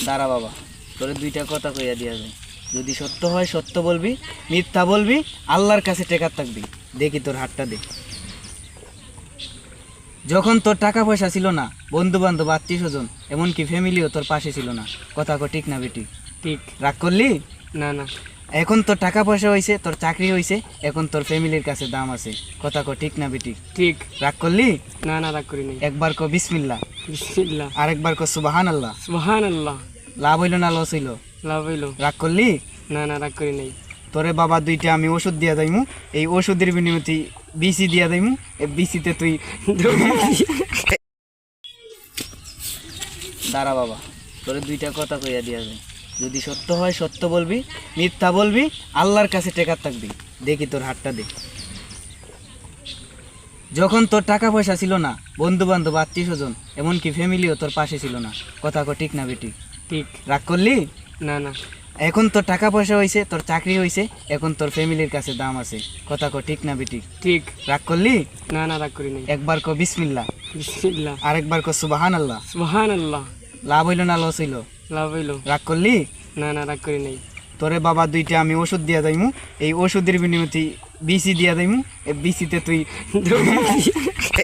দাঁড়া বাবা, তোরে দুইটা কথা কইয়া দিয়া যায়। যদি সত্য হয় সত্য বলবি, মিথ্যা বলবি, আল্লাহর কাছে টেকার থাকবি। দেখি তোর হাতটা দে। যখন তোর টাকা পয়সা ছিল না, বন্ধু বান্ধব আত্মীয় স্বজন এমনকি ফ্যামিলিও তোর পাশে ছিল না, কথা কো ঠিক না বেটি? ঠিক। রাগ করলি? না না। এখন তোর টাকা পয়সা হইছে, তোর চাকরি হইছে, এখন তোর ফ্যামিলির কাছে দাম আছে, কথা কো ঠিক না বেটি? ঠিক। রাগ করলি? না না, রাগ করি নাই। একবার কো বিসমিল্লাহ, বিসমিল্লাহ। আরেকবার কো সুবহানাল্লাহ। সুবহানাল্লাহ। লাভ হইল না লস হইল? লাভ হইল। রাগ করলি? না না, রাগ করি নাই। তোরে বাবা দুইটা আমি ওষুধ দিয়া যাইমু, এই ওষুধের বিনিময়ে তুই বিসি দিয়া যাইমু, এই বিসিতে তুই দাঁড়া বাবা, তোরে দুইটা কথা কইয়া দিয়া যায়। যদি সত্য হয় সত্য বলবি, মিথ্যা বলবি, আল্লাহর কাছে টেকার থাকবি। দেখি তোর হাতটা দে। যখন তোর টাকা পয়সা ছিল না, বন্ধু বান্ধব আত্মীয় স্বজন এমনকি ফ্যামিলিও তোর পাশে ছিল না, কথা কো ঠিক না বেটি? ঠিক। রাগ করলি? না না। এখন তোর টাকা পয়সা হইছে, তোর চাকরি হইছে, এখন তোর ফ্যামিলির কাছে দাম আছে, কথা কো ঠিক না বেটি? ঠিক। রাগ করলি? না না, রাগ করি নাই। একবার কো বিসমিল্লাহ, বিসমিল্লাহ। আরেকবার কো সুবহানাল্লাহ। সুবহানাল্লাহ। লাভ হইল না লস হইল? লাভ হইল। রাগ করলি? না না, রাগ করি নাই। তোরে বাবা দুইটা আমি ওষুধ দিয়া যাইমু, এই ওষুধের বিনিময়ে তুই বিসি দিয়া যাইমু, এই বিসিতে তুই